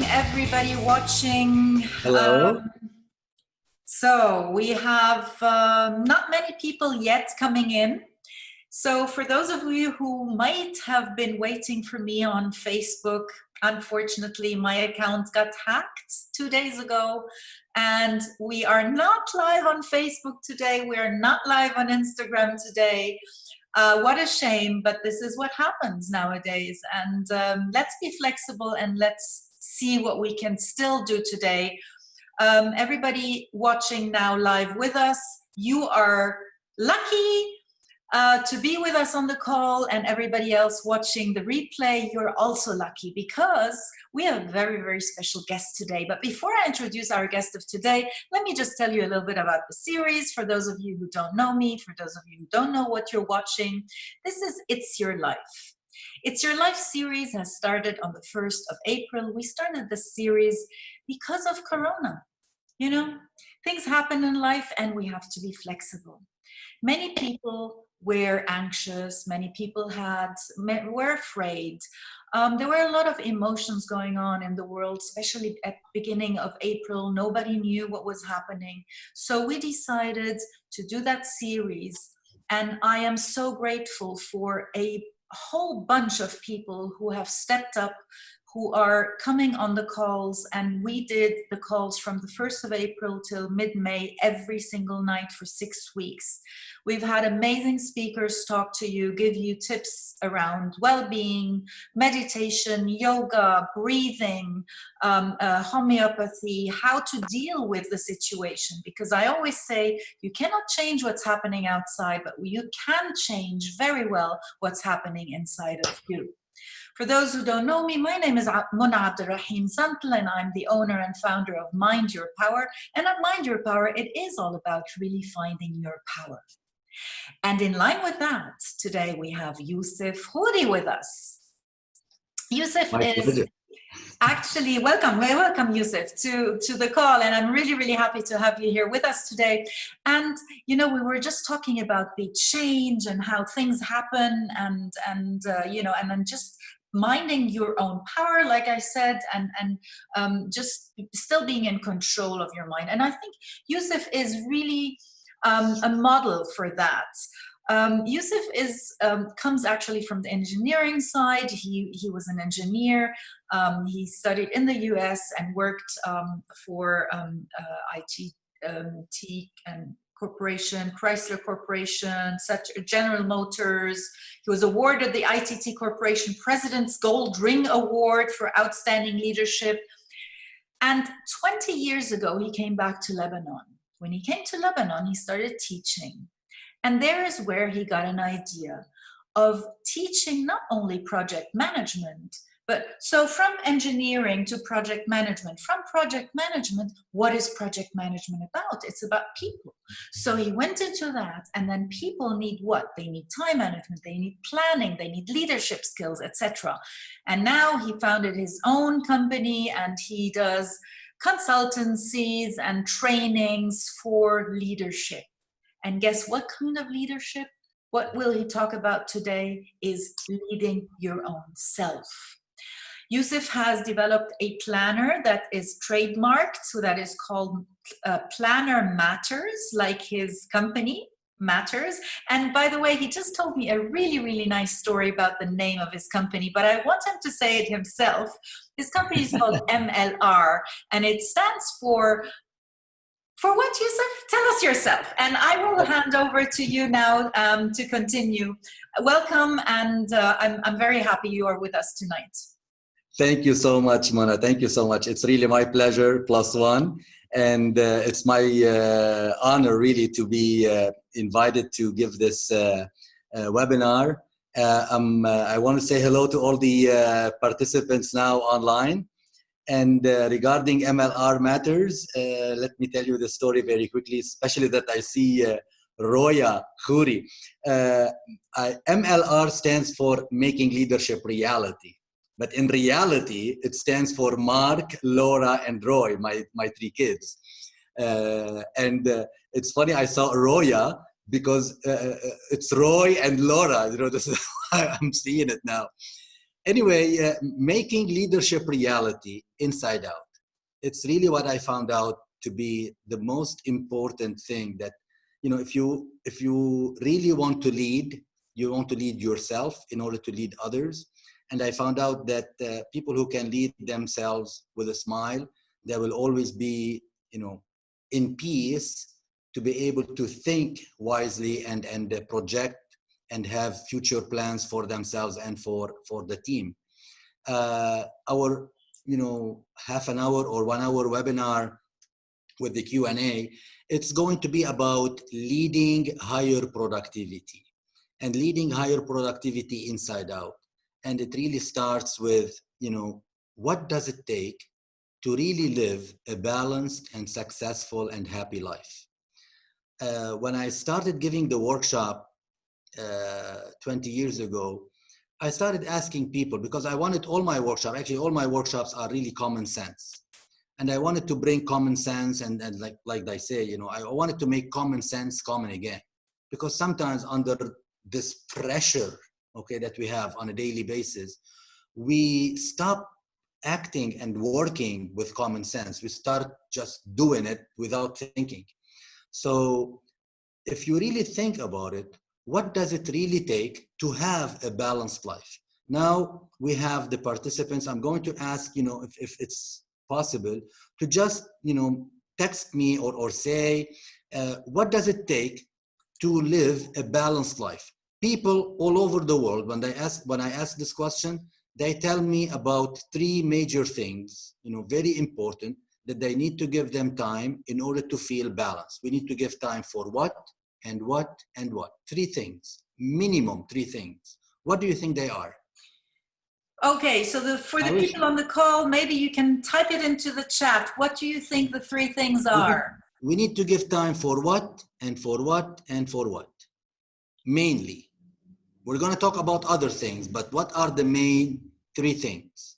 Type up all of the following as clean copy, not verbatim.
morning, everybody watching. Hello. So we have not many people yet coming in. So for those of you who might have been waiting for me on Facebook, unfortunately, my account got hacked 2 days ago, and we are not live on Facebook today. We are not live on Instagram today. What a shame, but this is what happens nowadays. And let's be flexible and let's see what we can still do today. Everybody watching now live with us, you are lucky to be with us on the call, and everybody else watching the replay, you're also lucky because we have a very, very special guest today. But before I introduce our guest of today, let me just tell you a little bit about the series. For those of you who don't know me, for those of you who don't know what you're watching, this is It's Your Life. It's Your Life series has started on the 1st of April. We started this series because of Corona. You know, things happen in life and we have to be flexible. Many people were anxious, many people were afraid. There were a lot of emotions going on in the world, especially at the beginning of April. Nobody knew what was happening. So we decided to do that series. And I am so grateful for a whole bunch of people who have stepped up, who are coming on the calls, and we did the calls from the 1st of April till mid-May every single night for 6 weeks. We've had amazing speakers talk to you, give you tips around well-being, meditation, yoga, breathing, homeopathy, how to deal with the situation. Because I always say you cannot change what's happening outside, but you can change very well what's happening inside of you. For those who don't know me, my name is Mona Abdurrahim Zantel, and I'm the owner and founder of Mind Your Power. And at Mind Your Power, it is all about really finding your power. And in line with that, today we have Youssef Khoury with us. Youssef is actually, welcome Youssef to the call, and I'm really, really happy to have you here with us today. And you know, we were just talking about the change and how things happen, and you know, and then just minding your own power, like I said, and just still being in control of your mind. And I think Youssef is really a model for that. Youssef comes actually from the engineering side. He was an engineer. He studied in the US and worked for IT and Corporation, Chrysler Corporation, General Motors. He was awarded the ITT Corporation President's Gold Ring Award for outstanding leadership. And 20 years ago, he came back to Lebanon. When he came to Lebanon, he started teaching. And there is where he got an idea of teaching not only project management, but so from engineering to project management. From project management, what is project management about? It's about people. So he went into that, and then people need what? They need time management, they need planning, they need leadership skills, etc. And now he founded his own company, and he does consultancies and trainings for leadership. And guess what kind of leadership? What will he talk about today is leading your own self. Youssef has developed a planner that is trademarked, so that is called Planner Matters, like his company, Matters. And by the way, he just told me a really, really nice story about the name of his company, but I want him to say it himself. His company is called MLR, and it stands for what, Youssef? Tell us yourself, and I will hand over to you now to continue. Welcome, and I'm very happy you are with us tonight. Thank you so much, Mona. Thank you so much. It's really my pleasure, +1. And it's my honor, really, to be invited to give this webinar. I want to say hello to all the participants now online. And regarding MLR Matters, let me tell you the story very quickly, especially that I see Roya Khoury. MLR stands for Making Leadership Reality. But in reality, it stands for Mark, Laura, and Roy, my 3 kids. It's funny, I saw Roya because it's Roy and Laura. You know, this is how I'm seeing it now. Anyway, making leadership reality inside out. It's really what I found out to be the most important thing, that, you know, if you really want to lead, you want to lead yourself in order to lead others. And I found out that people who can lead themselves with a smile, they will always be, you know, in peace, to be able to think wisely and project and have future plans for themselves and for the team. Our, you know, half an hour or 1 hour webinar with the Q&A, it's going to be about leading higher productivity, and leading higher productivity inside out. And it really starts with, you know, what does it take to really live a balanced and successful and happy life? When I started giving the workshop 20 years ago, I started asking people, because I wanted all my workshops, actually all my workshops are really common sense. And I wanted to bring common sense, and like I say, you know, I wanted to make common sense common again. Because sometimes under this pressure, okay, that we have on a daily basis, we stop acting and working with common sense. We start just doing it without thinking. So if you really think about it, what does it really take to have a balanced life? Now we have the participants. I'm going to ask, you know, if it's possible to just, you know, text me or say, what does it take to live a balanced life? People all over the world, when I ask this question, they tell me about 3 major things, you know, very important, that they need to give them time in order to feel balanced. We need to give time for what and what and what. 3 things, minimum 3 things. What do you think they are? Okay, so for the people on the call, maybe you can type it into the chat. What do you think the 3 things are? We need to give time for what and for what and for what. Mainly. We're going to talk about other things, but what are the main 3 things?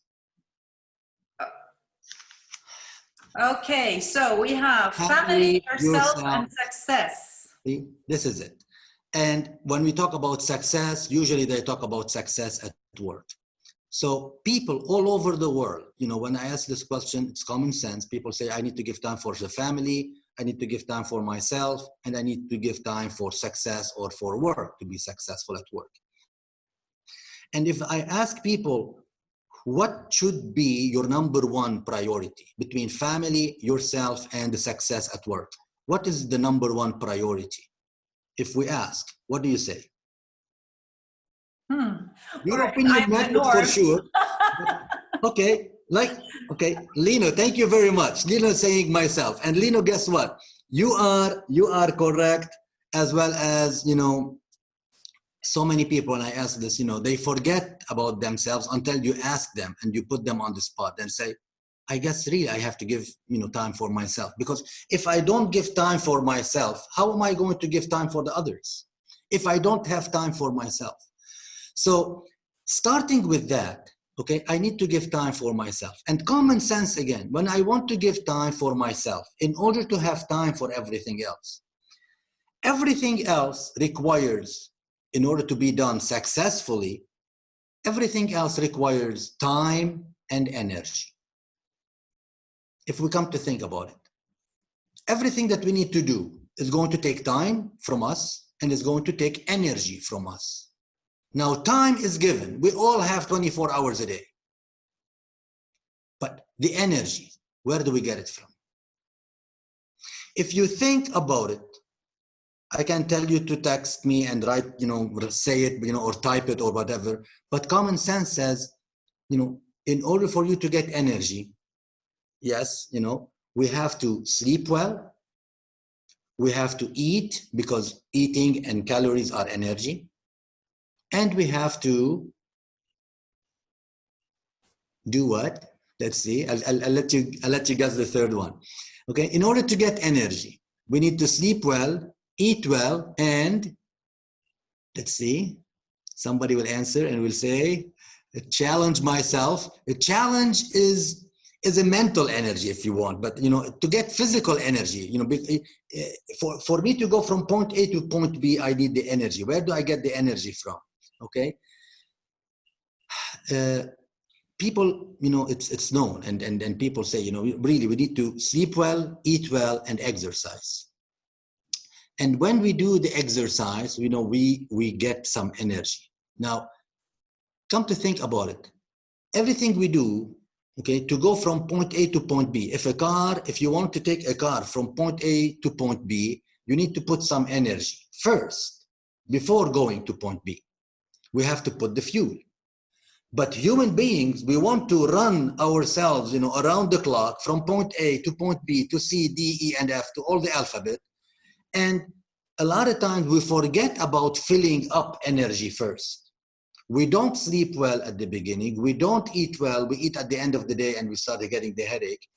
Okay, so we have family, yourself, and success. See, this is it. And when we talk about success, usually they talk about success at work. So people all over the world, you know, when I ask this question, it's common sense. People say, I need to give time for the family, I need to give time for myself, and I need to give time for success or for work, to be successful at work. And if I ask people, what should be your #1 priority between family, yourself, and the success at work? What is the #1 priority? If we ask, what do you say? Your opinion matters for sure. Okay, okay, Lino, thank you very much. Lino saying myself, and Lino, guess what? You are correct, as well as, you know, so many people, when I ask this, you know, they forget about themselves until you ask them and you put them on the spot and say, I guess really I have to give, you know, time for myself. Because if I don't give time for myself, how am I going to give time for the others if I don't have time for myself? So starting with that, okay, I need to give time for myself. And common sense again, when I want to give time for myself, in order to have time for everything else requires, in order to be done successfully, everything else requires time and energy. If we come to think about it, everything that we need to do is going to take time from us and is going to take energy from us. Now, time is given. We all have 24 hours a day. But the energy, where do we get it from? If you think about it, I can tell you to text me and write, you know, say it, you know, or type it or whatever. But common sense says, you know, in order for you to get energy, yes, you know, we have to sleep well. We have to eat, because eating and calories are energy. And we have to do what? Let's see. I'll let you guess the third one. Okay. In order to get energy, we need to sleep well, eat well, and let's see. Somebody will answer and will say, challenge myself. A challenge is a mental energy, if you want, but, you know, to get physical energy, you know, for me to go from point A to point B, I need the energy. Where do I get the energy from? Okay. people, it's known, and people say, really, we need to sleep well, eat well, and exercise. And when we do the exercise, we get some energy. Now, come to think about it, everything we do, okay, to go from point A to point B. If you want to take a car from point A to point B, you need to put some energy first before going to point B. We have to put the fuel. But human beings, we want to run ourselves, around the clock from point A to point B to C, D, E, and F to all the alphabet. And a lot of times we forget about filling up energy first. We don't sleep well at the beginning. We don't eat well. We eat at the end of the day and we start getting the headache.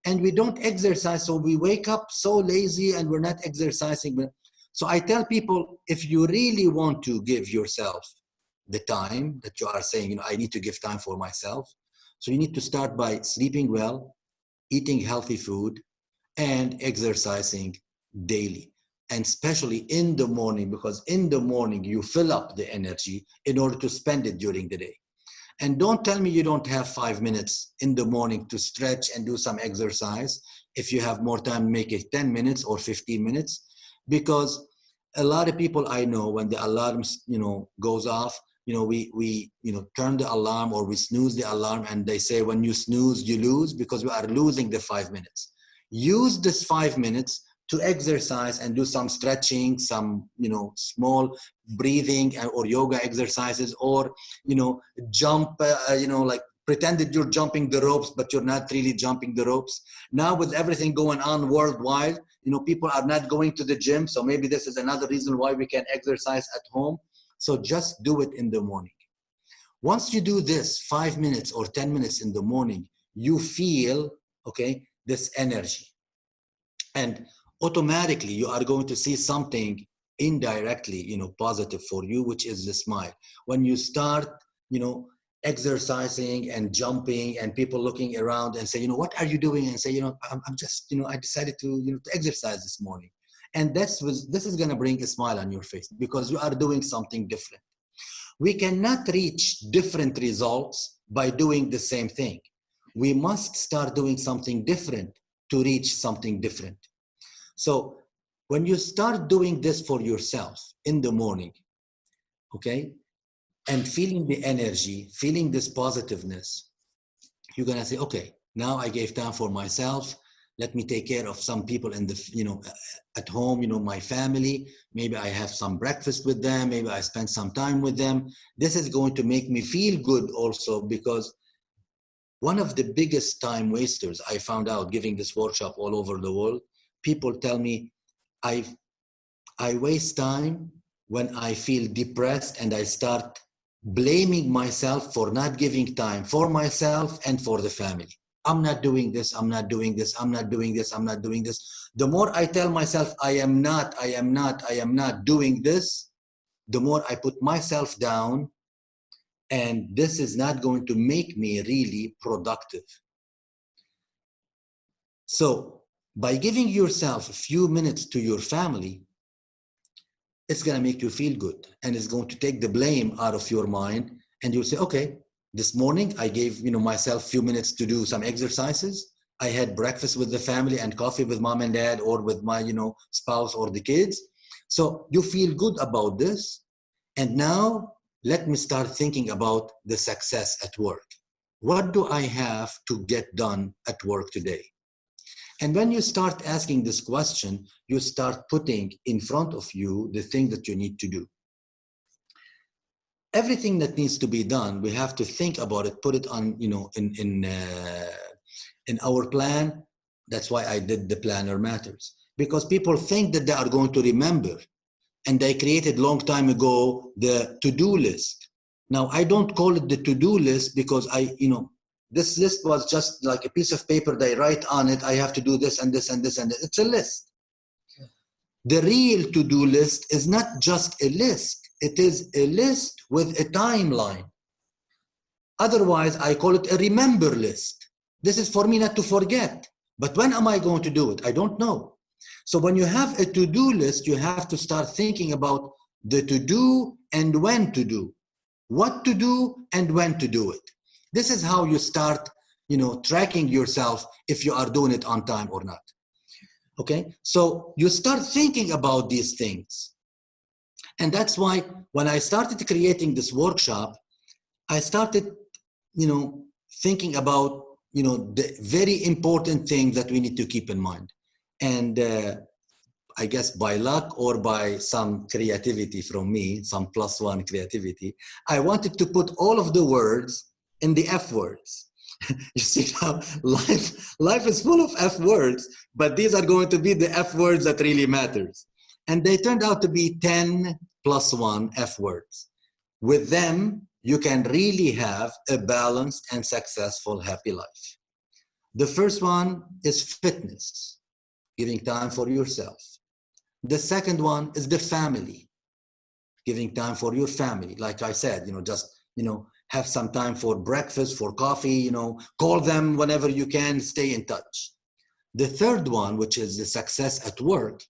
And we don't exercise. So we wake up so lazy and we're not exercising. So I tell people, if you really want to give yourself the time that you are saying, I need to give time for myself. So you need to start by sleeping well, eating healthy food, and exercising daily. And especially in the morning, because in the morning you fill up the energy in order to spend it during the day. And don't tell me you don't have 5 minutes in the morning to stretch and do some exercise. If you have more time, make it 10 minutes or 15 minutes, because a lot of people I know, when the alarms, goes off, we turn the alarm or we snooze the alarm, and they say, when you snooze, you lose, because we are losing the 5 minutes. Use this 5 minutes to exercise and do some stretching, some, small breathing or yoga exercises, or, jump, like pretend that you're jumping the ropes, but you're not really jumping the ropes. Now with everything going on worldwide, people are not going to the gym. So maybe this is another reason why we can exercise at home. So just do it in the morning. Once you do this 5 minutes or 10 minutes in the morning, you feel, okay, this energy. And automatically you are going to see something indirectly, positive for you, which is the smile. When you start, exercising and jumping, and people looking around and say, what are you doing? And say, I'm just, I decided to exercise this morning. And this is going to bring a smile on your face, because you are doing something different. We cannot reach different results by doing the same thing. We must start doing something different to reach something different. So when you start doing this for yourself in the morning, okay, and feeling the energy, feeling this positiveness, you're going to say, okay, now I gave time for myself. Let me take care of some people in the, at home, my family. Maybe I have some breakfast with them. Maybe I spend some time with them. This is going to make me feel good also, because one of the biggest time wasters I found out giving this workshop all over the world, people tell me, I waste time when I feel depressed and I start blaming myself for not giving time for myself and for the family. I'm not doing this, I'm not doing this, I'm not doing this, I'm not doing this. The more I tell myself I am not doing this, the more I put myself down, and this is not going to make me really productive. So by giving yourself a few minutes to your family, it's going to make you feel good, and it's going to take the blame out of your mind, and you'll say, okay, this morning I gave myself a few minutes to do some exercises. I had breakfast with the family and coffee with mom and dad, or with my spouse or the kids. So you feel good about this. And now let me start thinking about the success at work. What do I have to get done at work today? And when you start asking this question, you start putting in front of you the thing that you need to do. Everything that needs to be done, we have to think about it, put it on, in our plan. That's why I did the Planner Matters, because people think that they are going to remember, and they created long time ago the to-do list. Now I don't call it the to-do list, because this list was just like a piece of paper. They write on it, I have to do this and this and this and this. It's a list. The real to-do list is not just a list. It is a list with a timeline. Otherwise, I call it a remember list. This is for me not to forget. But when am I going to do it? I don't know. So when you have a to-do list, you have to start thinking about the to-do and when to do. What to do and when to do it. This is how you start, tracking yourself if you are doing it on time or not. Okay, so you start thinking about these things. And that's why when I started creating this workshop, I started, thinking about, the very important thing that we need to keep in mind. And I guess by luck or by some creativity from me, some +1 creativity, I wanted to put all of the words in the F words. You see how life is full of F words, but these are going to be the F words that really matters. And they turned out to be 10 + 1 F words. With them, you can really have a balanced and successful, happy life. The first one is fitness, giving time for yourself. The second one is the family, giving time for your family. Like I said, just, have some time for breakfast, for coffee, call them whenever you can, stay in touch. The third one, which is the success at work,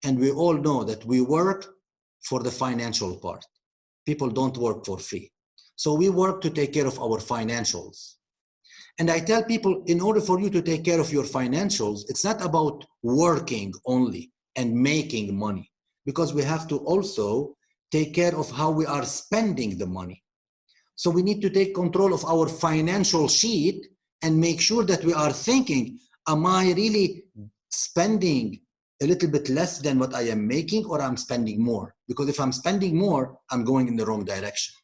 and we all know that we work for the financial part. People don't work for free. So we work to take care of our financials. And I tell people, in order for you to take care of your financials, it's not about working only and making money, because we have to also take care of how we are spending the money. So we need to take control of our financial sheet and make sure that we are thinking, am I really spending a little bit less than what I am making, or I'm spending more? Because if I'm spending more, I'm going in the wrong direction.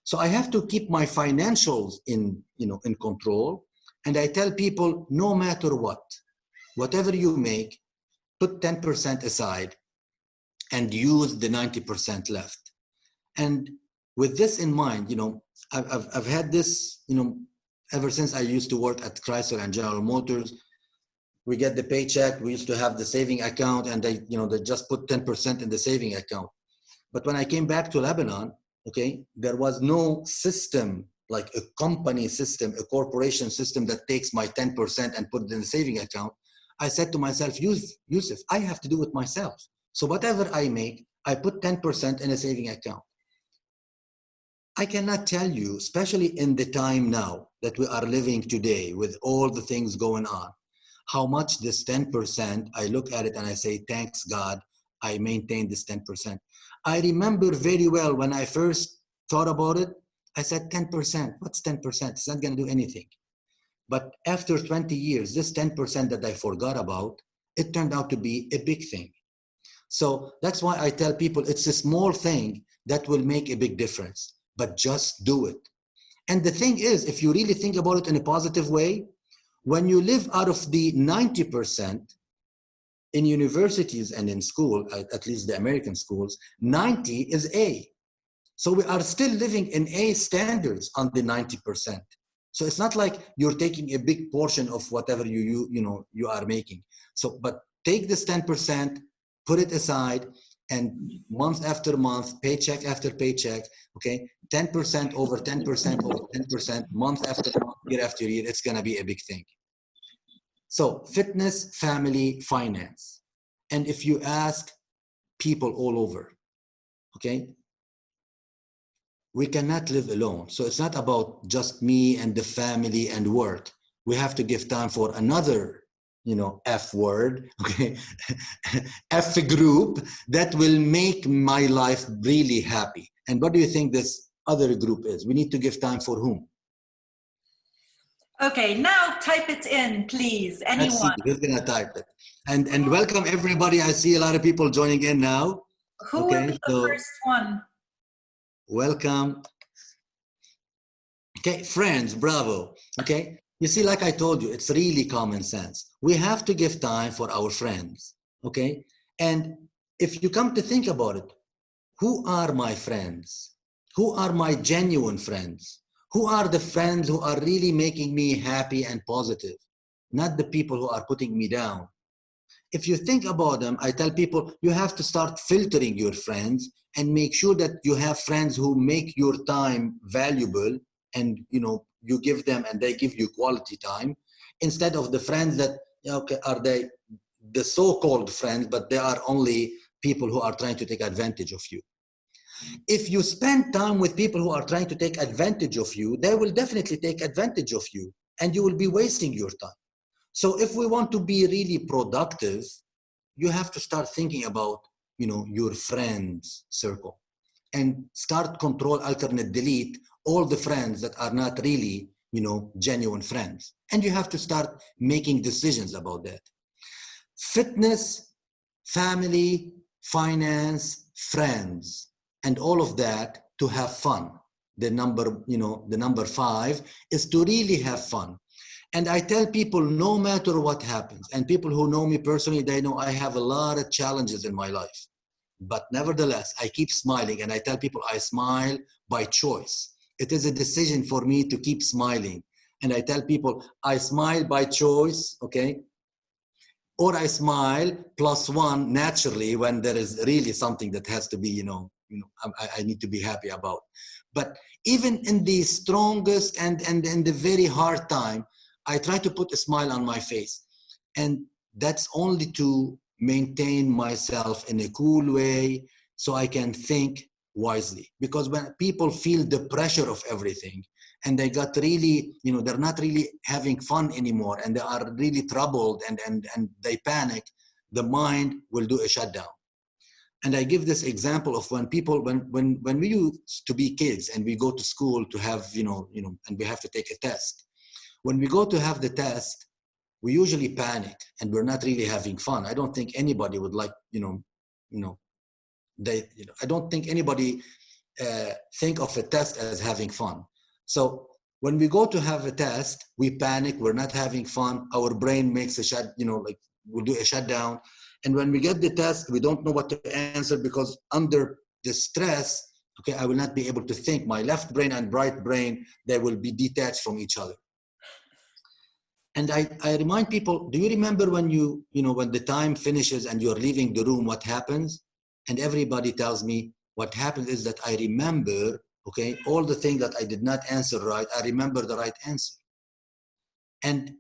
So I have to keep my financials in control. And I tell people, no matter what, whatever you make, put 10% aside and use the 90% left. And with this in mind, I've had this, ever since I used to work at Chrysler and General Motors. We get the paycheck. We used to have the saving account, and they just put 10% in the saving account. But when I came back to Lebanon, okay, there was no system, like a company system, a corporation system that takes my 10% and put it in the saving account. I said to myself, Youssef, I have to do it myself. So whatever I make, I put 10% in a saving account. I cannot tell you, especially in the time now that we are living today with all the things going on, how much this 10%, I look at it and I say, thanks God, I maintain this 10%. I remember very well when I first thought about it, I said 10%, what's 10%? It's not gonna do anything. But after 20 years, this 10% that I forgot about, it turned out to be a big thing. So that's why I tell people it's a small thing that will make a big difference, but just do it. And the thing is, if you really think about it in a positive way, when you live out of the 90%, in universities and in school, at least the American schools, 90 is A. So we are still living in A standards on the 90%. So it's not like you're taking a big portion of whatever you are making. So, but take this 10%, put it aside, and month after month, paycheck after paycheck, okay, 10% over 10% over 10%, month after month, year after year, it's gonna be a big thing. So fitness, family, finance. And if you ask people all over, okay, we cannot live alone. So it's not about just me and the family and work. We have to give time for another, F word, okay, F group that will make my life really happy. And what do you think this other group is? We need to give time for whom? Okay, now type it in, please. Anyone? Let's see, who's gonna type it? And welcome everybody. I see a lot of people joining in now. Who will be the first one? Welcome. Okay, friends, bravo. Okay, you see, like I told you, it's really common sense. We have to give time for our friends. Okay, and if you come to think about it, who are my friends? Who are my genuine friends? Who are the friends who are really making me happy and positive? Not the people who are putting me down. If you think about them, I tell people, you have to start filtering your friends and make sure that you have friends who make your time valuable, and you give them and they give you quality time, instead of the friends that, okay, are they the so-called friends, but they are only people who are trying to take advantage of you. If you spend time with people who are trying to take advantage of you, they will definitely take advantage of you, and you will be wasting your time. So if we want to be really productive, you have to start thinking about, you know, your friends circle, and start control alternate delete all the friends that are not really, you know, genuine friends. And you have to start making decisions about that. Fitness, family, finance, friends, and all of that to have fun. The number, you know, the number 5 is to really have fun. And I tell people, no matter what happens, and people who know me personally, they know I have a lot of challenges in my life. But nevertheless, I keep smiling, and I tell people I smile by choice. It is a decision for me to keep smiling. And I tell people I smile by choice, okay? Or I smile +1 naturally when there is really something that has to be, you know, I need to be happy about. But even in the strongest and in the very hard time, I try to put a smile on my face. And that's only to maintain myself in a cool way so I can think wisely. Because when people feel the pressure of everything and they got really, you know, they're not really having fun anymore and they are really troubled and they panic, the mind will do a shutdown. And I give this example of when people, when we used to be kids and we go to school to have, you know, and we have to take a test. When we go to have the test, we usually panic and we're not really having fun. I don't think anybody would like, I don't think anybody think of a test as having fun. So when we go to have a test, we panic, we're not having fun. Our brain makes a we'll do a shutdown. And when we get the test, we don't know what to answer because under the stress, okay, I will not be able to think. My left brain and right brain, they will be detached from each other. And I remind people, do you remember when when the time finishes and you're leaving the room, what happens? And everybody tells me what happens is that I remember, okay, all the things that I did not answer right, I remember the right answer. And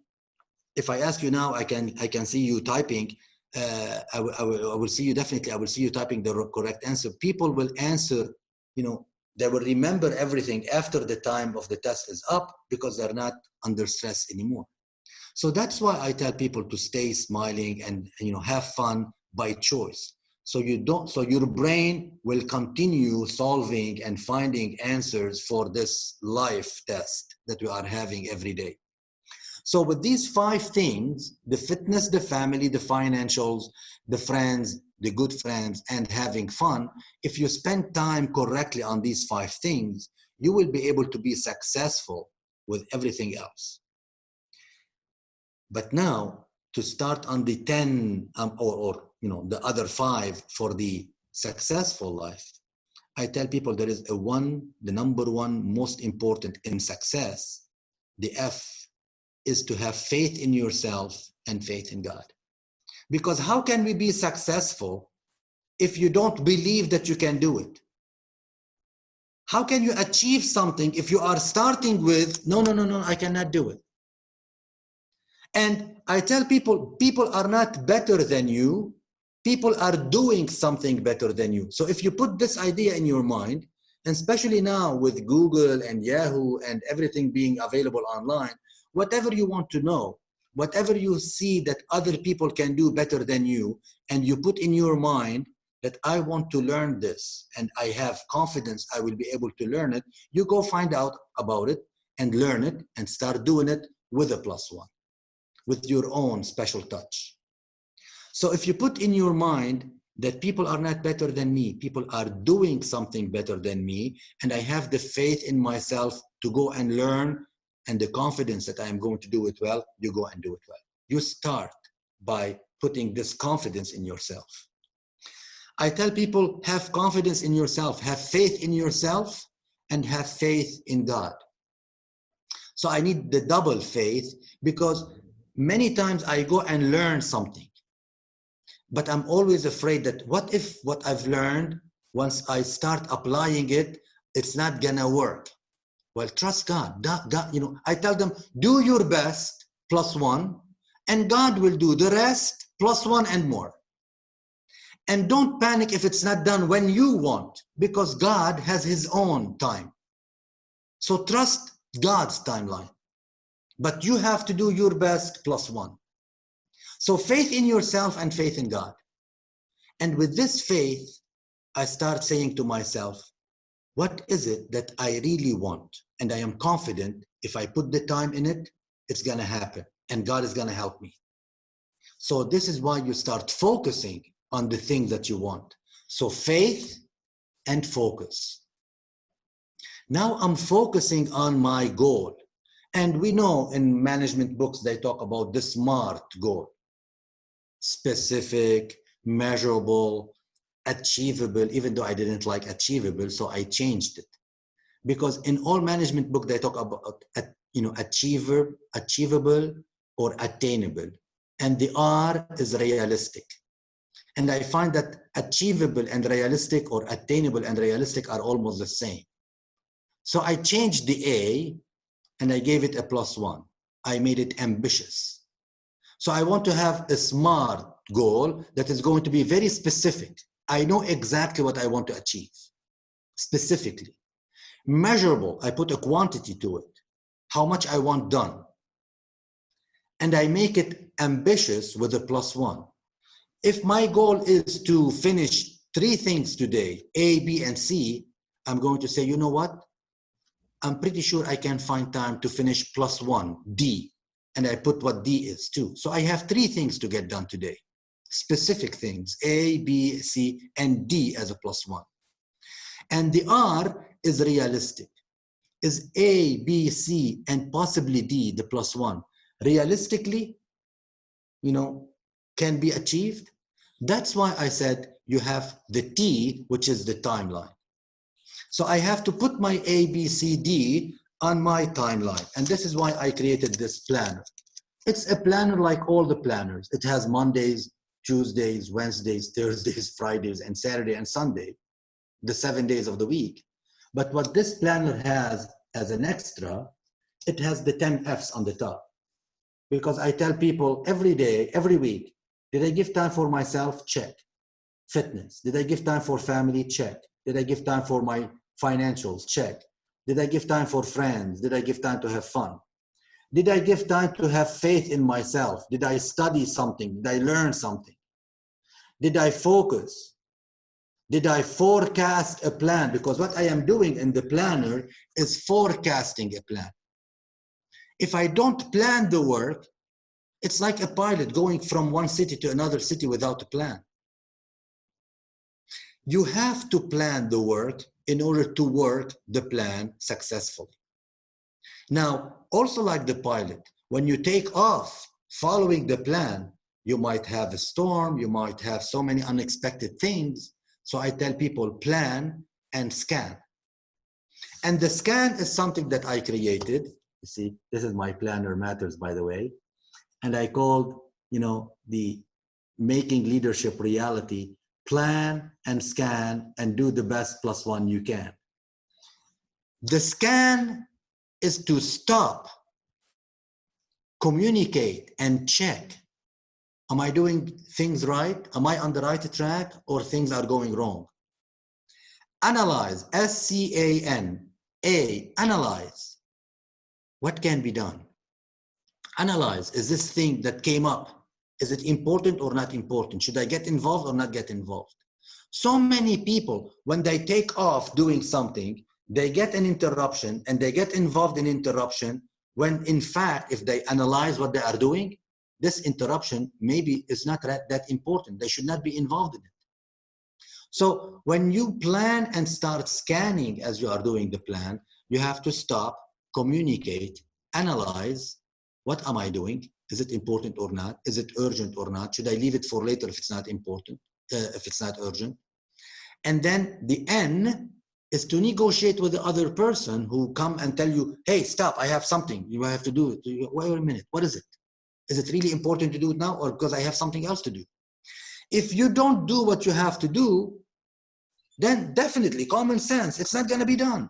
if I ask you now, I can see you typing, I will see you definitely, I will see you typing the correct answer. People will answer, they will remember everything after the time of the test is up because they're not under stress anymore. So that's why I tell people to stay smiling and have fun by choice. So your brain will continue solving and finding answers for this life test that we are having every day. So with these 5 things, the fitness, the family, the financials, the friends, the good friends, and having fun, if you spend time correctly on these 5 things, you will be able to be successful with everything else. But now, to start on the 10 the other 5 for the successful life, I tell people there is the number 1 most important in success, the F, is to have faith in yourself and faith in God. Because how can we be successful if you don't believe that you can do it? How can you achieve something if you are starting with, no, I cannot do it? And I tell people are not better than you. People are doing something better than you. So if you put this idea in your mind, and especially now with Google and Yahoo and everything being available online, whatever you want to know, whatever you see that other people can do better than you, and you put in your mind that I want to learn this and I have confidence I will be able to learn it, you go find out about it and learn it and start doing it with a +1, with your own special touch. So if you put in your mind that people are not better than me, people are doing something better than me, and I have the faith in myself to go and learn and the confidence that I am going to do it well, you go and do it well. You start by putting this confidence in yourself. I tell people, have confidence in yourself, have faith in yourself, and have faith in God. So I need the double faith because many times I go and learn something, but I'm always afraid that what if what I've learned, once I start applying it, it's not gonna work. Well, trust God. I tell them, do your best +1, and God will do the rest +1 and more. And don't panic if it's not done when you want, because God has his own time. So trust God's timeline. But you have to do your best +1. So faith in yourself and faith in God. And with this faith, I start saying to myself, what is it that I really want? And I am confident if I put the time in it, it's going to happen. And God is going to help me. So this is why you start focusing on the thing that you want. So faith and focus. Now I'm focusing on my goal. And we know in management books, they talk about the SMART goal. Specific, measurable, achievable, even though I didn't like achievable, so I changed it. Because in all management books, they talk about, achievable or attainable. And the R is realistic. And I find that achievable and realistic or attainable and realistic are almost the same. So I changed the A and I gave it a +1. I made it ambitious. So I want to have a SMART goal that is going to be very specific. I know exactly what I want to achieve, specifically. Measurable, I put a quantity to it, how much I want done. And I make it ambitious with a +1. If my goal is to finish 3 things today, A, B, and C, I'm going to say, you know what? I'm pretty sure I can find time to finish +1, D. And I put what D is too. So I have 3 things to get done today. Specific things, A, B, C, and D as a +1. And the R is realistic. Is A, B, C, and possibly D, the +1, realistically, can be achieved? That's why I said you have the T, which is the timeline. So I have to put my A, B, C, D on my timeline. And this is why I created this planner. It's a planner like all the planners. It has Mondays, Tuesdays, Wednesdays, Thursdays, Fridays, and Saturday and Sunday, the 7 days of the week. But what this planner has as an extra, it has the 10 F's on the top. Because I tell people every day, every week, did I give time for myself? Check. Fitness. Did I give time for family? Check. Did I give time for my financials? Check. Did I give time for friends? Did I give time to have fun? Did I give time to have faith in myself? Did I study something? Did I learn something? Did I focus? Did I forecast a plan? Because what I am doing in the planner is forecasting a plan. If I don't plan the work, it's like a pilot going from one city to another city without a plan. You have to plan the work in order to work the plan successfully. Now, also like the pilot, when you take off following the plan, you might have a storm, you might have so many unexpected things. So I tell people plan and scan. And the scan is something that I created. You see, this is my planner matters, by the way. And I called, the Making Leadership Reality, plan and scan and do the best +1 you can. The scan is to stop, communicate, and check. Am I doing things right? Am I on the right track or things are going wrong? Analyze, SCAN, analyze. What can be done? Analyze, is this thing that came up, is it important or not important? Should I get involved or not get involved? So many people, when they take off doing something, they get an interruption and they get involved in interruption when in fact, if they analyze what they are doing, this interruption maybe is not that important. They should not be involved in it. So when you plan and start scanning as you are doing the plan, you have to stop, communicate, analyze. What am I doing? Is it important or not? Is it urgent or not? Should I leave it for later if it's not important, if it's not urgent? And then the N is to negotiate with the other person who come and tell you, hey, stop, I have something, you have to do it. Wait a minute, what is it? Is it really important to do it now or because I have something else to do? If you don't do what you have to do, then definitely common sense, it's not going to be done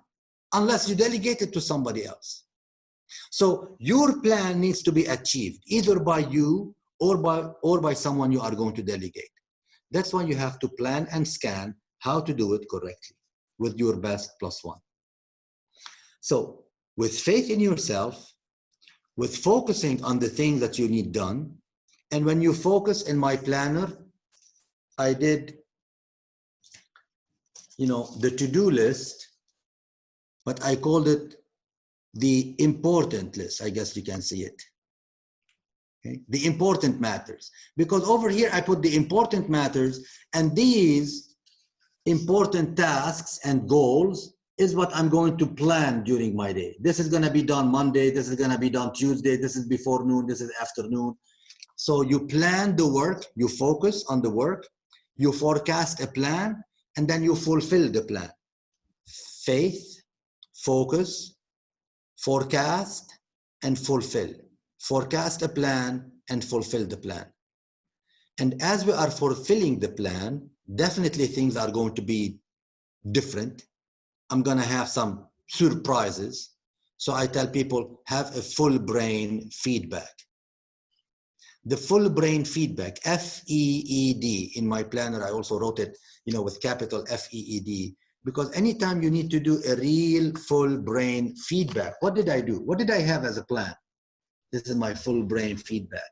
unless you delegate it to somebody else. So your plan needs to be achieved either by you or by someone you are going to delegate. That's why you have to plan and scan how to do it correctly with your best +1. So with faith in yourself, with focusing on the things that you need done, and when you focus in my planner, I did, the to-do list, but I called it the important list. I guess you can see it. Okay? The important matters. Because over here, I put the important matters, and these important tasks and goals is what I'm going to plan during my day. This is going to be done Monday. This is going to be done Tuesday. This is before noon. This is afternoon. So you plan the work, you focus on the work, you forecast a plan, and then you fulfill the plan. Faith, focus, forecast, and fulfill. Forecast a plan and fulfill the plan. And as we are fulfilling the plan, definitely things are going to be different. I'm going to have some surprises. So I tell people, have a full brain feedback. The full brain feedback, F-E-E-D. In my planner, I also wrote it, with capital F-E-E-D, because anytime you need to do a real full brain feedback, what did I do? What did I have as a plan? This is my full brain feedback.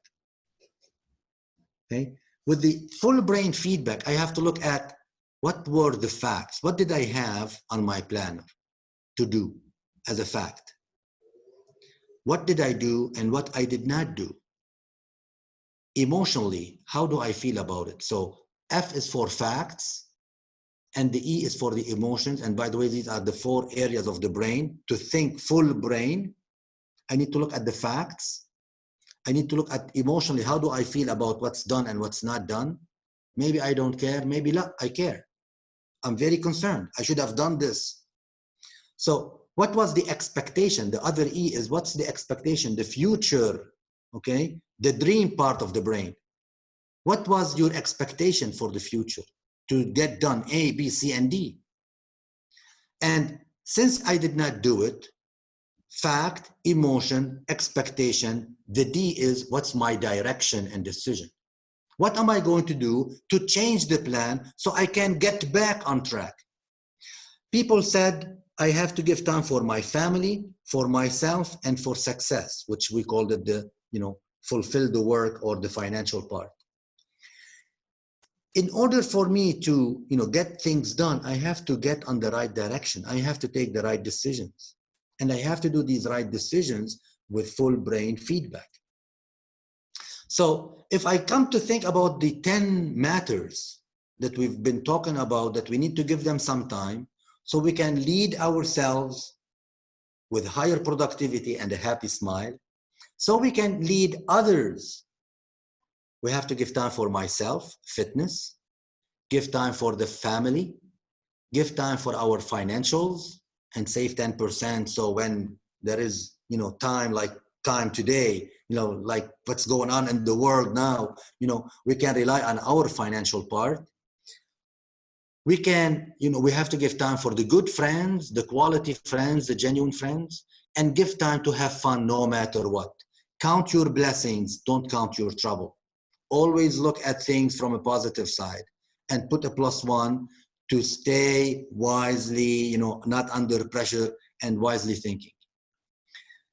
Okay. With the full brain feedback, I have to look at what were the facts. What did I have on my planner to do as a fact? What did I do and what I did not do? Emotionally, how do I feel about it? So F is for facts, and the E is for the emotions. And by the way, these are the 4 areas of the brain. To think full brain, I need to look at the facts. I need to look at emotionally, how do I feel about what's done and what's not done? Maybe I don't care, maybe I care. I'm very concerned. I should have done this. So what was the expectation? The other E is what's the expectation, the future, okay? The dream part of the brain. What was your expectation for the future to get done A, B, C, and D? And since I did not do it, fact, emotion, expectation, the D is what's my direction and decision. What am I going to do to change the plan so I can get back on track? People said, I have to give time for my family, for myself, and for success, which we called it the, fulfill the work or the financial part. In order for me to, get things done, I have to get on the right direction. I have to take the right decisions. And I have to do these right decisions with full brain feedback. So if I come to think about the 10 matters that we've been talking about, that we need to give them some time so we can lead ourselves with higher productivity and a happy smile, so we can lead others. We have to give time for myself, fitness, give time for the family, give time for our financials, and save 10%. So when there is, time like time today, like what's going on in the world now, we can rely on our financial part. We can, we have to give time for the good friends, the quality friends, the genuine friends, and give time to have fun no matter what. Count your blessings, don't count your trouble. Always look at things from a positive side and put a +1 to stay wisely, not under pressure, and wisely thinking.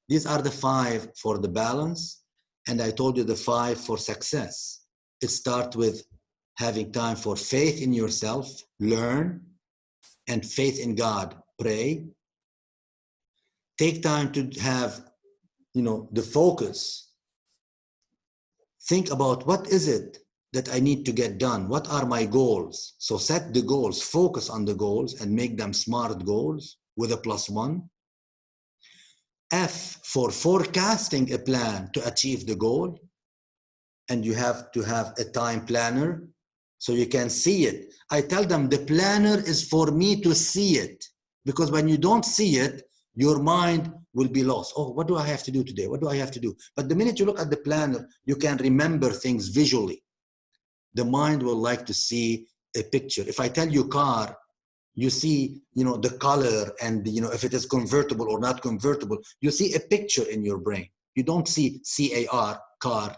These are the 5 for the balance. And I told you the 5 for success. It starts with having time for faith in yourself, learn, and faith in God, pray. Take time to have, the focus. Think about what is it that I need to get done? What are my goals? So set the goals, focus on the goals, and make them smart goals with a +1. F for forecasting a plan to achieve the goal. And you have to have a time planner so you can see it. I tell them the planner is for me to see it, because when you don't see it, your mind will be lost. Oh, what do I have to do today? What do I have to do? But the minute you look at the planner, you can remember things visually. The mind will like to see a picture. If I tell you car, you see, the color and, if it is convertible or not convertible, you see a picture in your brain. You don't see C-A-R, car.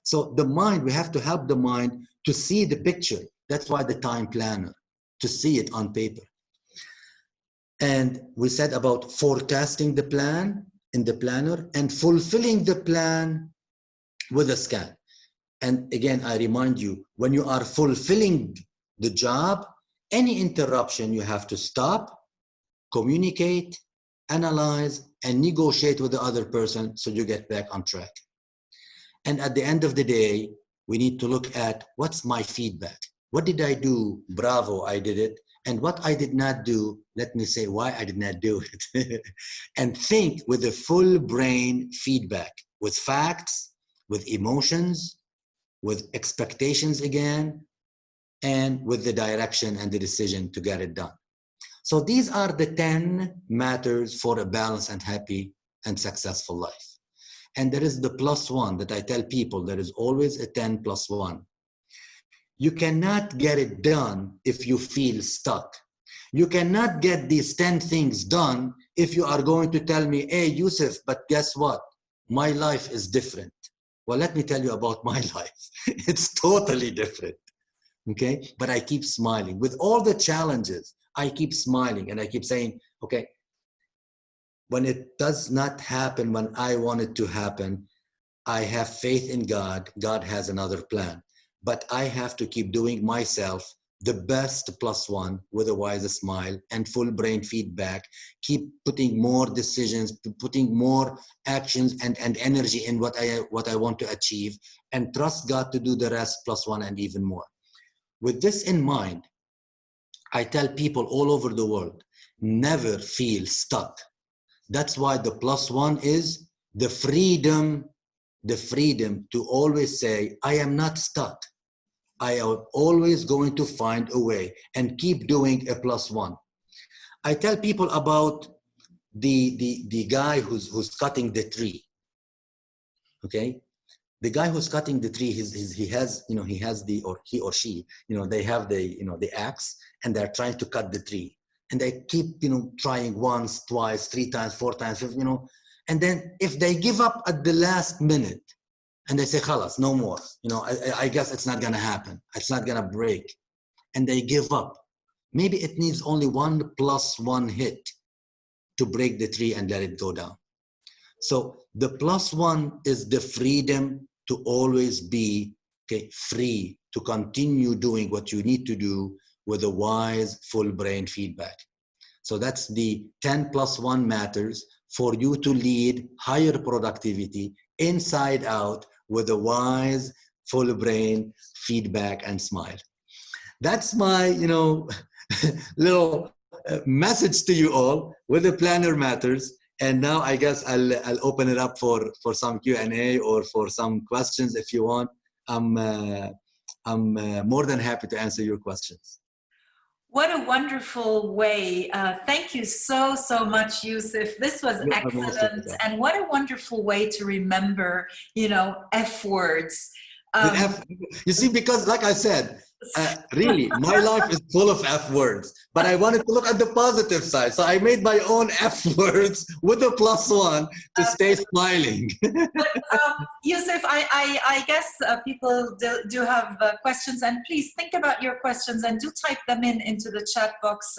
So the mind, we have to help the mind to see the picture. That's why the time planner, to see it on paper. And we said about forecasting the plan in the planner and fulfilling the plan with a scan. And again, I remind you, when you are fulfilling the job, any interruption, you have to stop, communicate, analyze, and negotiate with the other person so you get back on track. And at the end of the day, we need to look at what's my feedback. What did I do? Bravo, I did it. And what I did not do, let me say why I did not do it. And think with a full brain feedback, with facts, with emotions, with expectations again, and with the direction and the decision to get it done. So these are the 10 matters for a balanced and happy and successful life. And there is the +1 that I tell people, there is always a 10 + 1. You cannot get it done if you feel stuck. You cannot get these 10 things done if you are going to tell me, hey, Youssef, but guess what? My life is different. Well, let me tell you about my life. It's totally different, okay? But I keep smiling. With all the challenges, I keep smiling and I keep saying, okay, when it does not happen when I want it to happen, I have faith in God. God has another plan. But I have to keep doing myself the best +1 with a wise smile and full brain feedback, keep putting more decisions, putting more actions and energy in what I want to achieve, and trust God to do the rest +1 and even more. With this in mind, I tell people all over the world, never feel stuck. That's why the +1 is the freedom to always say, I am not stuck. I am always going to find a way and keep doing a +1. I tell people about the guy who's cutting the tree. Okay, the guy who's cutting the tree, he has the, or he or she, they have the axe and they're trying to cut the tree, and they keep trying once, twice, 3 times, 4 times, and then if they give up at the last minute, and they say, khalas, no more. I guess it's not going to happen. It's not going to break. And they give up. Maybe it needs only 1 +1 hit to break the tree and let it go down. So the +1 is the freedom to always be free to continue doing what you need to do with a wise, full brain feedback. So that's the 10 +1 matters for you to lead higher productivity inside out with a wise, full brain feedback and smile. That's my, little message to you all with the planner matters. And now I guess I'll open it up for some Q&A or for some questions if you want. I'm more than happy to answer your questions. What a wonderful way. Thank you so much, Youssef. This was excellent. And what a wonderful way to remember, F words. You see, because like I said, really, my life is full of F words, but I wanted to look at the positive side. So I made my own F words with a +1 to stay smiling. But, Youssef, I guess people do have questions, and please think about your questions and do type them into the chat box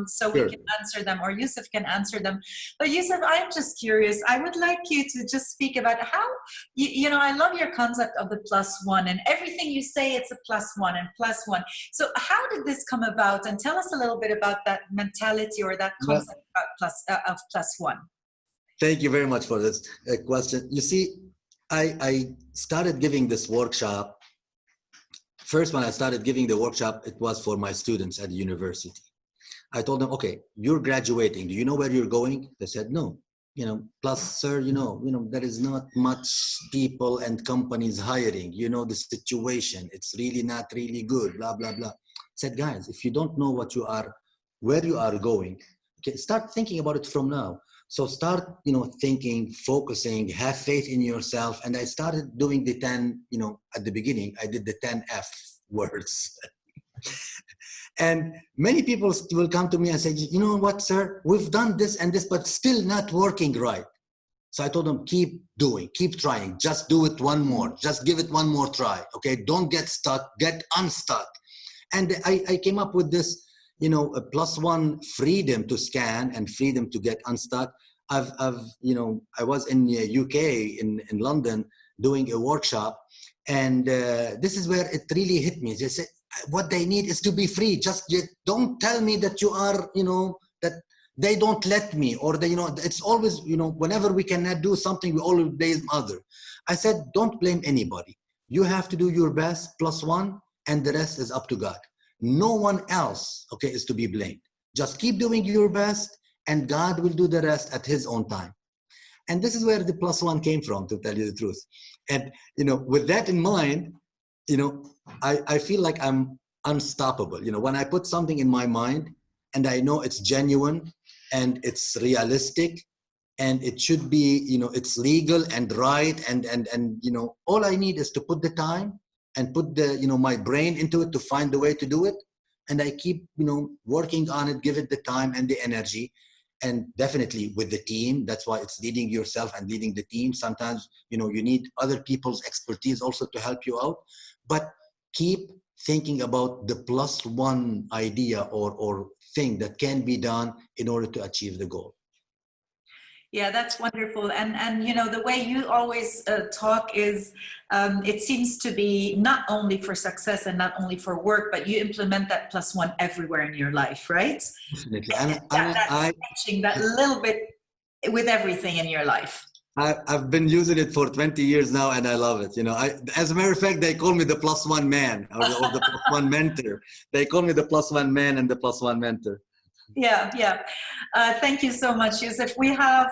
so we can answer them, or Youssef can answer them. But Youssef, I'm just curious. I would like you to just speak about how, I love your concept of the +1, and everything you say, it's a +1 and +1. So how did this come about? And tell us a little bit about that mentality or that concept of +1. Thank you very much for this question. You see, I started giving this workshop. First, when I started giving the workshop, it was for my students at the university. I told them, okay, you're graduating. Do you know where you're going? They said, no. Plus, sir, there is not much people and companies hiring. The situation, it's really not really good, blah, blah, blah. I said, guys, if you don't know where you are going, okay, start thinking about it from now. So start, thinking, focusing, have faith in yourself. And I started doing the 10, at the beginning, I did the 10 F words. And many people will come to me and say, you know what, sir, we've done this and this, but still not working right. So I told them, keep doing, keep trying, just do it one more, just give it one more try. Okay, don't get stuck, get unstuck. And I came up with this, you know, a +1 freedom to scan and freedom to get unstuck. You know, I was in the UK, in London, doing a workshop, and this is where it really hit me. They said, what they need is to be free. Just don't tell me that you are, you know, that they don't let me, or they, you know, it's always, you know, whenever we cannot do something, we always blame other. I said, don't blame anybody. You have to do your best, +1, and the rest is up to God. No one else, okay, is to be blamed. Just keep doing your best, and God will do the rest at his own time. And this is where the +1 came from, to tell you the truth. And, you know, with that in mind, you know, I feel like I'm unstoppable. You know, when I put something in my mind and I know it's genuine and it's realistic and it should be, you know, it's legal and right, and you know, all I need is to put the time and put the, you know, my brain into it to find the way to do it. And I keep, you know, working on it, give it the time and the energy. And definitely with the team, that's why it's leading yourself and leading the team. Sometimes, you know, you need other people's expertise also to help you out, but keep thinking about the +1 idea or thing that can be done in order to achieve the goal. Yeah, that's wonderful. And you know, the way you always talk is, it seems to be not only for success and not only for work, but you implement that +1 everywhere in your life, right? Definitely. That's matching that little bit with everything in your life. I've been using it for 20 years now, and I love it. You know, as a matter of fact, they call me the +1 man, or the +1 mentor. They call me the +1 man and the +1 mentor. Yeah, yeah. Thank you so much, Youssef. We have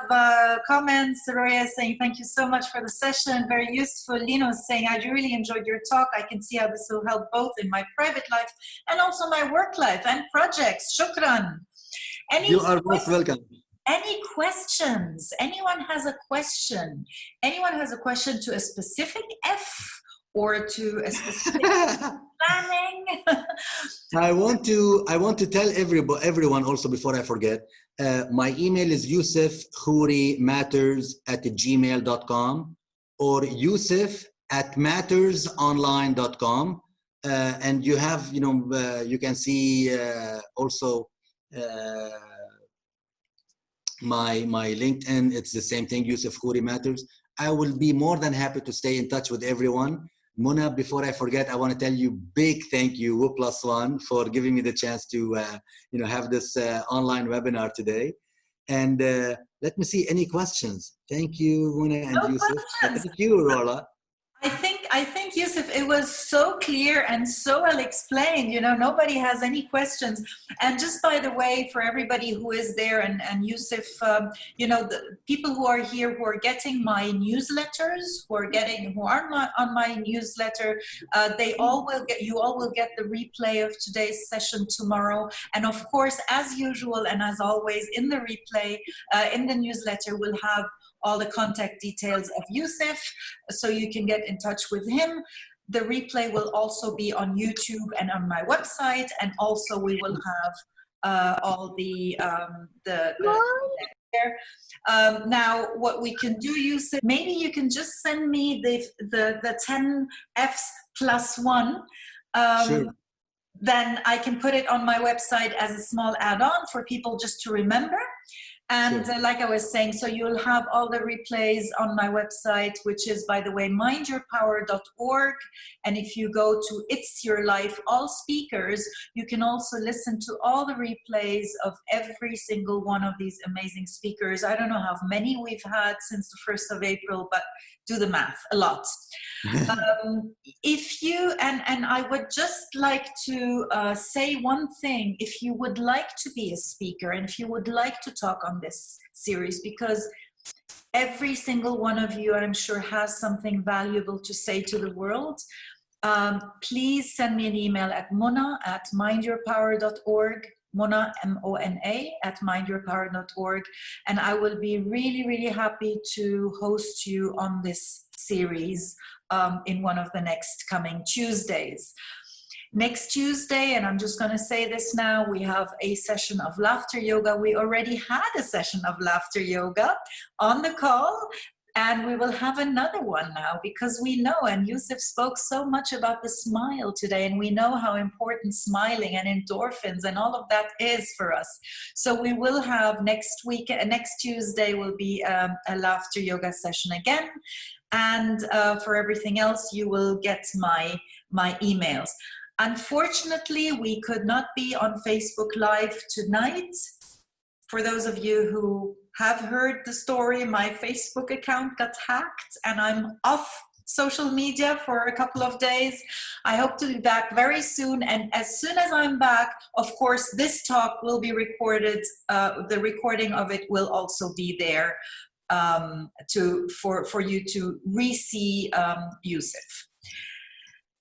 comments. Roya saying, thank you so much for the session. Very useful. Lino saying, I really enjoyed your talk. I can see how this will help both in my private life and also my work life and projects. Shukran. You are most welcome. Any questions? Anyone has a question? Anyone has a question to a specific F or to a specific planning? I want to tell everyone also, before I forget, my email is youssefkhourymatters@gmail.com or youssef@mattersonline.com, and you have, you know, you can see also my LinkedIn. It's the same thing, Youssef Khoury Matters. I will be more than happy to stay in touch with everyone. Mona, before I forget, I want to tell you big thank you, +1, for giving me the chance to you know, have this online webinar today. And let me see any questions. Thank you, Mona and Youssef. Thank you, Rola. I think, Youssef, it was so clear and so well explained. You know, nobody has any questions. And just by the way, for everybody who is there, and Youssef, you know, the people who are here who are getting my newsletters, who are on my newsletter, you all will get the replay of today's session tomorrow. And of course, as usual and as always, in the replay, in the newsletter, we'll have all the contact details of Youssef, so you can get in touch with him. The replay will also be on YouTube and on my website, and also we will have all the there. Now, what we can do, Youssef, maybe you can just send me the 10 Fs +1. Sure. Then I can put it on my website as a small add-on for people just to remember. And sure. Like I was saying, so you'll have all the replays on my website, which is, by the way, MindYourPower.org. And if you go to It's Your Life, all speakers, you can also listen to all the replays of every single one of these amazing speakers. I don't know how many we've had since the 1st of April, but do the math, a lot. If you, and I would just like to say one thing, if you would like to be a speaker and if you would like to talk on this series, because every single one of you, I'm sure, has something valuable to say to the world, please send me an email at mona@mindyourpower.org, Mona, M-O-N-A, @mindyourpower.org, and I will be really, really happy to host you on this series in one of the next coming Tuesdays. Next Tuesday, and I'm just going to say this now, we have a session of laughter yoga. We already had a session of laughter yoga on the call, and we will have another one now, because we know, and Youssef spoke so much about the smile today, and we know how important smiling and endorphins and all of that is for us. So we will have next Tuesday will be a laughter yoga session again. And for everything else, you will get my emails. Unfortunately, we could not be on Facebook Live tonight. For those of you who have heard the story, my Facebook account got hacked and I'm off social media for a couple of days. I hope to be back very soon. And as soon as I'm back, of course, this talk will be recorded. The recording of it will also be there for you to re-see Youssef.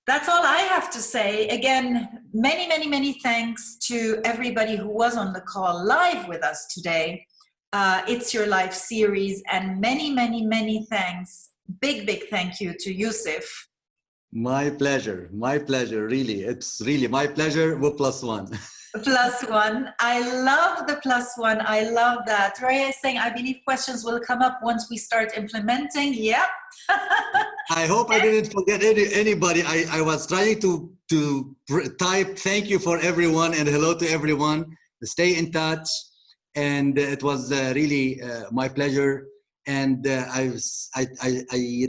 That's all I have to say. Again, many, many, many thanks to everybody who was on the call live with us today. It's Your Life series, and many, many, many thanks. Big, big thank you to Youssef. My pleasure, really. It's really my pleasure with +1. +1. I love the +1. I love that. Raya is saying, I believe questions will come up once we start implementing. Yep. I hope I didn't forget anybody. I was trying to type thank you for everyone and hello to everyone. Stay in touch. And it was really my pleasure. And I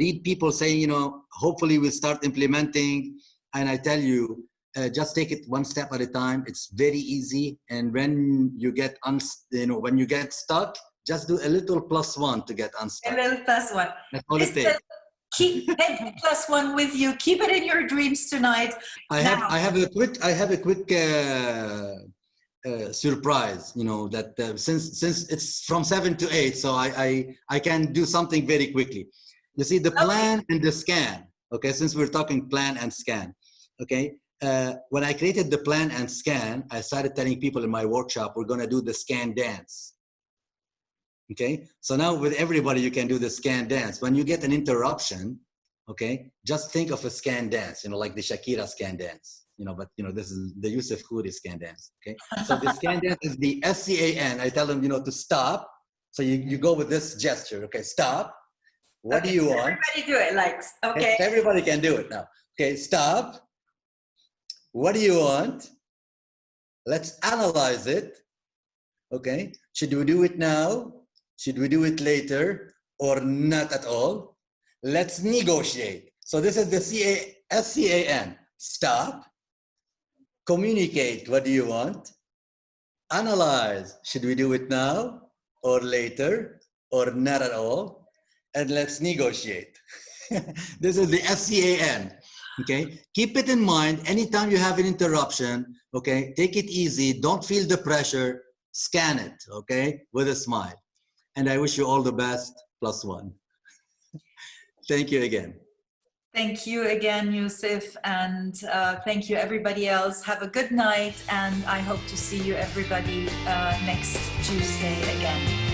read people saying, you know, hopefully we'll start implementing. And I tell you, just take it one step at a time. It's very easy. And when you get when you get stuck, just do a little +1 to get unstuck. A little +1. That's all it takes. Keep +1 with you. Keep it in your dreams tonight. I have a quick surprise. You know that since it's from 7 to 8, so I can do something very quickly. You see the plan and the scan. Okay, since we're talking plan and scan. Okay. When I created the plan and scan, I started telling people in my workshop, we're going to do the scan dance. Okay, so now with everybody, you can do the scan dance. When you get an interruption, okay, just think of a scan dance, you know, like the Shakira scan dance, you know, but, you know, this is the Youssef Khoury scan dance. Okay, so the scan dance is the SCAN. I tell them, you know, to stop. So you go with this gesture. Okay, stop. What do you want? Everybody do it, like, okay. Everybody can do it now. Okay, stop. What do you want? Let's analyze it. Okay, should we do it now? Should we do it later or not at all? Let's negotiate. So this is the SCAN. Stop. Communicate. What do you want? Analyze. Should we do it now or later or not at all? And let's negotiate. This is the SCAN. Okay, keep it in mind anytime you have an interruption. Okay, take it easy, don't feel the pressure, scan it, okay, with a smile. And I wish you all the best, +1. Thank you again. Thank you again, Youssef, and thank you everybody else. Have a good night, and I hope to see you everybody next Tuesday again.